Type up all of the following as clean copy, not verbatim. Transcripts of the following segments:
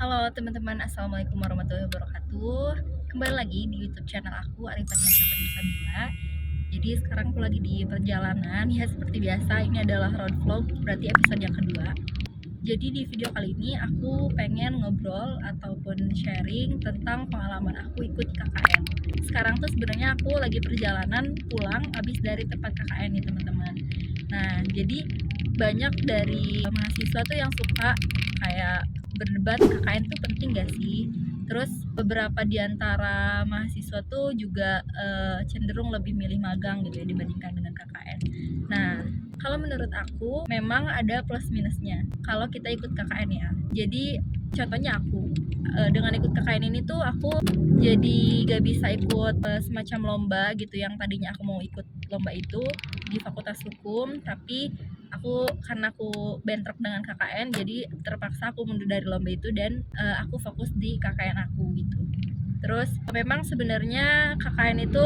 Halo teman-teman, assalamualaikum warahmatullahi wabarakatuh. Kembali lagi di YouTube channel aku, Arifan Sahabat Bisa. Jadi sekarang aku lagi di perjalanan. Ya seperti biasa, ini adalah road vlog, berarti episode yang kedua. Jadi di video kali ini aku pengen ngobrol ataupun sharing tentang pengalaman aku ikut KKN. Sekarang tuh sebenarnya aku lagi perjalanan pulang habis dari tempat KKN nih teman-teman. Nah, jadi banyak dari mahasiswa tuh yang suka kayak berdebat KKN tuh penting gak sih? Terus beberapa di antara mahasiswa tuh juga cenderung lebih milih magang gitu ya dibandingkan dengan KKN. Nah, kalau menurut aku memang ada plus minusnya kalau kita ikut KKN ya. Jadi contohnya aku dengan ikut KKN ini tuh aku jadi gak bisa ikut semacam lomba gitu yang tadinya aku mau ikut lomba itu di Fakultas Hukum, tapi karena aku bentrok dengan KKN jadi terpaksa aku mundur dari lomba itu dan aku fokus di KKN aku gitu. Terus memang sebenarnya KKN itu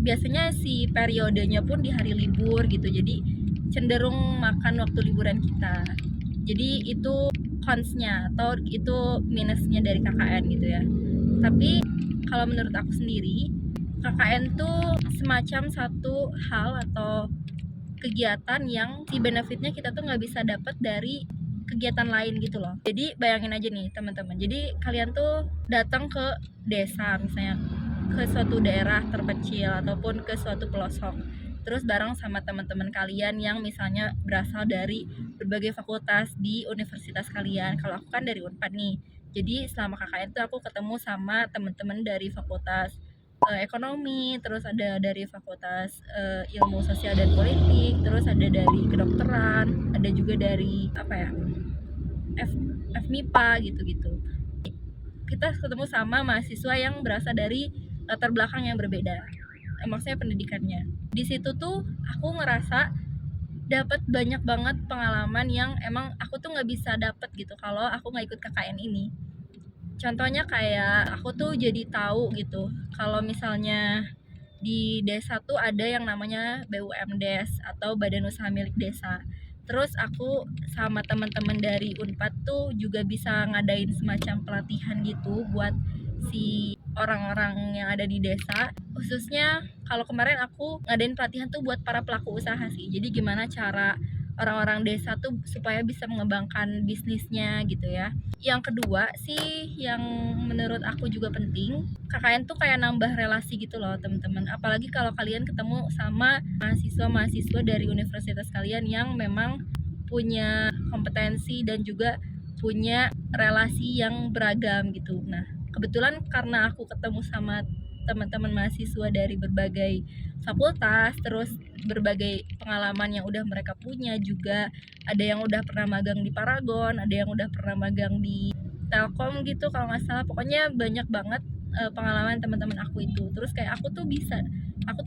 biasanya si periodenya pun di hari libur gitu, jadi cenderung makan waktu liburan kita. Jadi itu cons-nya atau itu minusnya dari KKN gitu ya. Tapi kalau menurut aku sendiri, KKN tuh semacam satu hal atau kegiatan yang si benefitnya kita tuh nggak bisa dapat dari kegiatan lain gitu loh. Jadi bayangin aja nih teman-teman. Jadi kalian tuh datang ke desa misalnya, ke suatu daerah terpencil ataupun ke suatu pelosok. Terus bareng sama teman-teman kalian yang misalnya berasal dari berbagai fakultas di universitas kalian. Kalau aku kan dari Unpad nih. Jadi selama KKN tuh aku ketemu sama teman-teman dari fakultas ekonomi, terus ada dari fakultas ilmu sosial dan politik, terus ada dari kedokteran, ada juga dari apa ya, F, FMIPA gitu-gitu. Kita ketemu sama mahasiswa yang berasal dari latar belakang yang berbeda, maksudnya pendidikannya. Di situ tuh aku ngerasa dapat banyak banget pengalaman yang emang aku tuh nggak bisa dapat gitu kalau aku nggak ikut KKN ini. Contohnya kayak aku tuh jadi tahu gitu kalau misalnya di desa tuh ada yang namanya BUMDes atau Badan Usaha Milik Desa. Terus aku sama teman-teman dari Unpad tuh juga bisa ngadain semacam pelatihan gitu buat si orang-orang yang ada di desa. Khususnya kalau kemarin aku ngadain pelatihan tuh buat para pelaku usaha sih. Jadi gimana cara orang-orang desa tuh supaya bisa mengembangkan bisnisnya gitu ya. Yang kedua sih yang menurut aku juga penting, KKN tuh kayak nambah relasi gitu loh teman-teman. Apalagi kalau kalian ketemu sama mahasiswa-mahasiswa dari universitas kalian yang memang punya kompetensi dan juga punya relasi yang beragam gitu. Nah, kebetulan karena aku ketemu sama teman-teman mahasiswa dari berbagai fakultas, terus berbagai pengalaman yang udah mereka punya juga, ada yang udah pernah magang di Paragon, ada yang udah pernah magang di Telkom gitu kalau nggak salah. Pokoknya banyak banget pengalaman teman-teman aku itu. Terus kayak aku tuh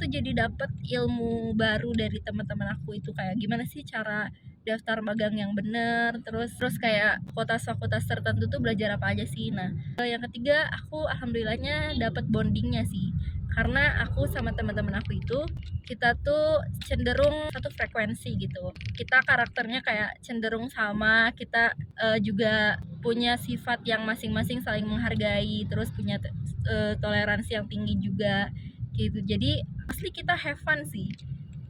jadi dapet ilmu baru dari teman-teman aku itu, kayak gimana sih cara daftar magang yang bener, terus kayak fakultas-fakultas tertentu tuh belajar apa aja sih. Nah, yang ketiga aku alhamdulillahnya dapet bondingnya sih, karena aku sama teman-teman aku itu kita tuh cenderung satu frekuensi gitu, kita karakternya kayak cenderung sama, kita juga punya sifat yang masing-masing saling menghargai, terus punya toleransi yang tinggi juga gitu. Jadi asli kita have fun sih.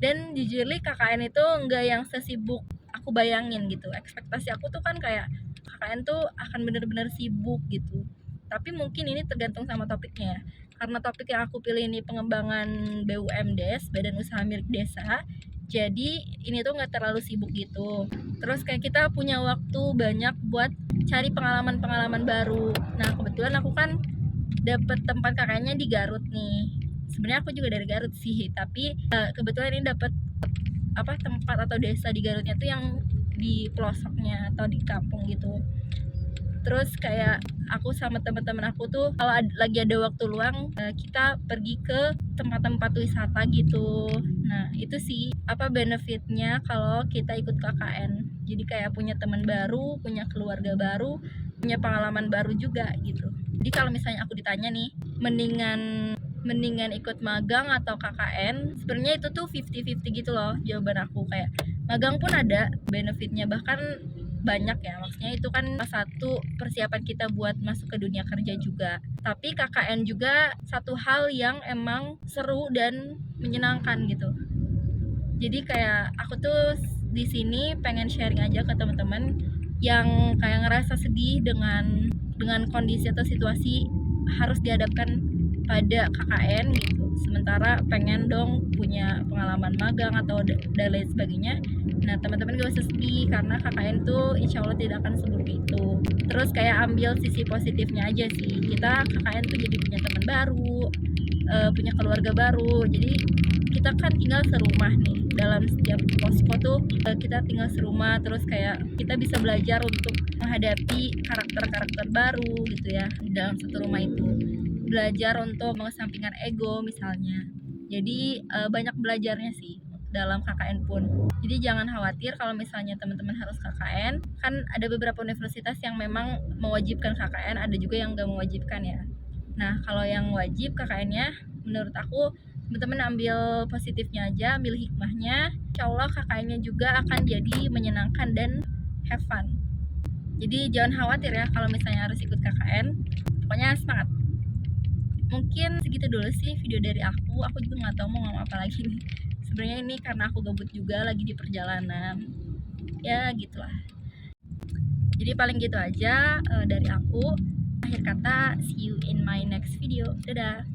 Dan jujurly KKN itu enggak yang sesibuk aku bayangin gitu. Ekspektasi aku tuh kan kayak KKN tuh akan bener-bener sibuk gitu. Tapi mungkin ini tergantung sama topiknya. Karena topik yang aku pilih ini pengembangan BUMDes, Badan Usaha Milik Desa. Jadi ini tuh nggak terlalu sibuk gitu. Terus kayak kita punya waktu banyak buat cari pengalaman-pengalaman baru. Nah kebetulan aku kan dapet tempat kakaknya di Garut nih. Sebenarnya aku juga dari Garut sih, tapi kebetulan ini dapet tempat atau desa di Garutnya tuh yang di pelosoknya atau di kampung gitu. Terus kayak aku sama teman-teman aku tuh kalau lagi ada waktu luang kita pergi ke tempat-tempat wisata gitu. Nah itu sih benefitnya kalau kita ikut KKN. Jadi kayak punya teman baru, punya keluarga baru, punya pengalaman baru juga gitu. Jadi kalau misalnya aku ditanya nih, mendingan ikut magang atau KKN, sebenarnya itu tuh 50-50 gitu loh jawaban aku. Kayak magang pun ada benefitnya, bahkan banyak ya, maksudnya itu kan salah satu persiapan kita buat masuk ke dunia kerja juga. Tapi KKN juga satu hal yang emang seru dan menyenangkan gitu. Jadi kayak aku tuh di sini pengen sharing aja ke teman-teman yang kayak ngerasa sedih dengan kondisi atau situasi harus dihadapkan pada KKN gitu. Sementara pengen dong punya pengalaman magang atau dan lain sebagainya. Nah, teman-teman gak usah sedih karena KKN tuh insya Allah tidak akan seburuk itu. Terus kayak ambil sisi positifnya aja sih. Kita KKN tuh jadi punya teman baru, punya keluarga baru. Jadi kita kan tinggal serumah nih, dalam setiap posko tuh kita tinggal serumah, terus kayak kita bisa belajar untuk menghadapi karakter-karakter baru gitu ya dalam satu rumah itu, belajar untuk mengesampingkan ego misalnya. Jadi banyak belajarnya sih dalam KKN pun. Jadi jangan khawatir kalau misalnya teman-teman harus KKN, kan ada beberapa universitas yang memang mewajibkan KKN, ada juga yang gak mewajibkan ya. Nah, kalau yang wajib KKN-nya, menurut aku teman-teman ambil positifnya aja, ambil hikmahnya. Insya Allah KKN-nya juga akan jadi menyenangkan dan have fun. Jadi jangan khawatir ya kalau misalnya harus ikut KKN. Pokoknya semangat. Mungkin segitu dulu sih video dari aku. Aku juga nggak tahu mau ngomong apa lagi nih. Sebenarnya ini karena aku gabut juga lagi di perjalanan. Ya gitulah. Jadi paling gitu aja dari aku. Akhir kata, see you in my next video. Dadah.